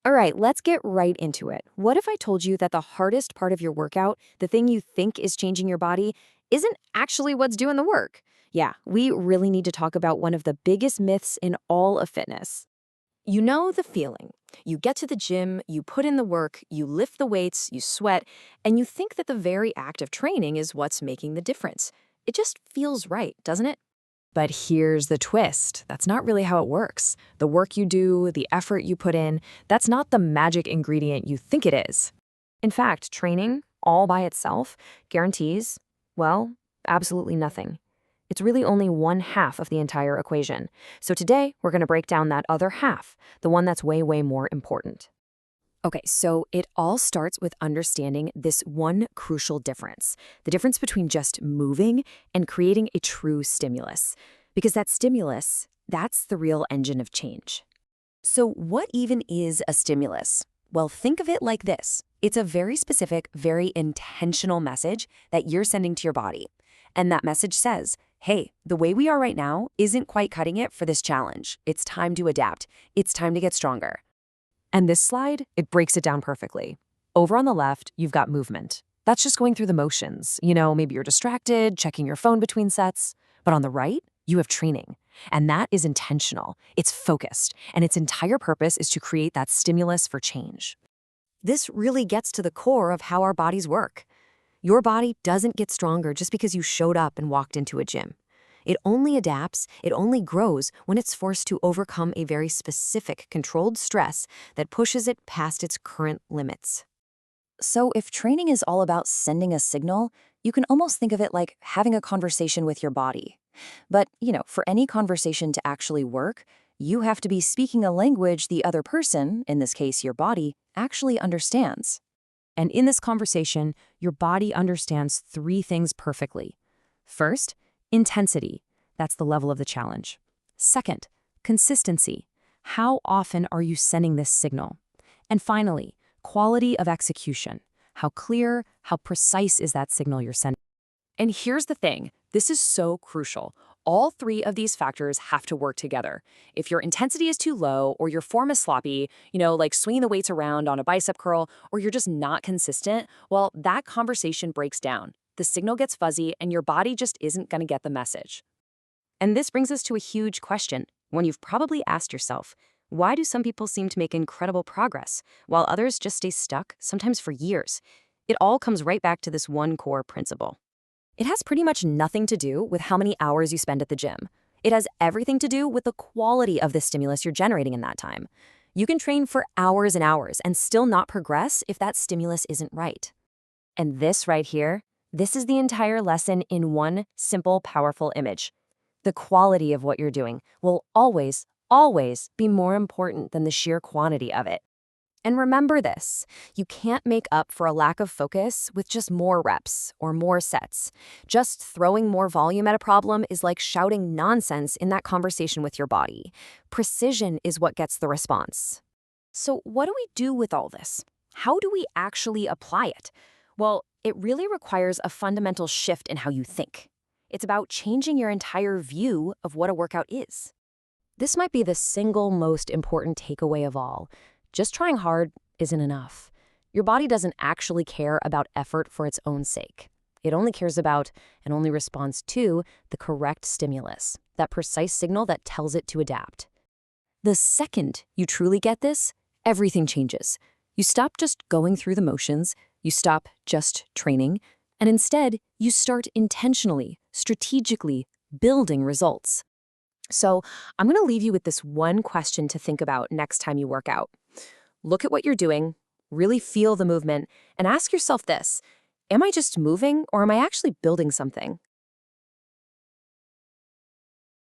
All right, let's get right into it. What if I told you that the hardest part of your workout, the thing you think is changing your body, isn't actually what's doing the work? Yeah, we really need to talk about one of the biggest myths in all of fitness. You know the feeling. You get to the gym, you put in the work, you lift the weights, you sweat, and you think that the very act of training is what's making the difference. It just feels right, doesn't it? But here's the twist. That's not really how it works. The work you do, the effort you put in, that's not the magic ingredient you think it is. In fact, training, all by itself, guarantees, well, absolutely nothing. It's really only one half of the entire equation. So today, we're going to break down that other half, the one that's way, way more important. Okay, so it all starts with understanding this one crucial difference, the difference between just moving and creating a true stimulus. Because that stimulus, that's the real engine of change. So what even is a stimulus? Well, think of it like this. It's a very specific, very intentional message that you're sending to your body. And that message says, hey, the way we are right now isn't quite cutting it for this challenge. It's time to adapt. It's time to get stronger. And this slide, it breaks it down perfectly. Over on the left, you've got movement. That's just going through the motions. Maybe you're distracted, checking your phone between sets. But on the right, you have training. And that is intentional. It's focused. And its entire purpose is to create that stimulus for change. This really gets to the core of how our bodies work. Your body doesn't get stronger just because you showed up and walked into a gym. It only adapts, it only grows when it's forced to overcome a very specific, controlled stress that pushes it past its current limits. So if training is all about sending a signal, you can almost think of it like having a conversation with your body. But, for any conversation to actually work, you have to be speaking a language the other person, in this case your body, actually understands. And in this conversation, your body understands three things perfectly. First, intensity. That's the level of the challenge. Second, consistency. How often are you sending this signal? And finally, quality of execution. How clear, how precise is that signal you're sending? And here's the thing. This is so crucial. All three of these factors have to work together. If your intensity is too low or your form is sloppy, like swinging the weights around on a bicep curl, or you're just not consistent, well, that conversation breaks down. The signal gets fuzzy and your body just isn't going to get the message. And this brings us to a huge question, one you've probably asked yourself. Why do some people seem to make incredible progress, while others just stay stuck, sometimes for years? It all comes right back to this one core principle. It has pretty much nothing to do with how many hours you spend at the gym. It has everything to do with the quality of the stimulus you're generating in that time. You can train for hours and hours and still not progress if that stimulus isn't right. And this right here, this is the entire lesson in one simple, powerful image. The quality of what you're doing will always, always be more important than the sheer quantity of it. And remember this, you can't make up for a lack of focus with just more reps or more sets. Just throwing more volume at a problem is like shouting nonsense in that conversation with your body. Precision is what gets the response. So what do we do with all this? How do we actually apply it? Well, it really requires a fundamental shift in how you think. It's about changing your entire view of what a workout is. This might be the single most important takeaway of all. Just trying hard isn't enough. Your body doesn't actually care about effort for its own sake. It only cares about and only responds to the correct stimulus, that precise signal that tells it to adapt. The second you truly get this, everything changes. You stop just going through the motions, you stop just training, and instead you start intentionally, strategically building results. So I'm going to leave you with this one question to think about next time you work out. Look at what you're doing, really feel the movement, and ask yourself this, am I just moving or am I actually building something?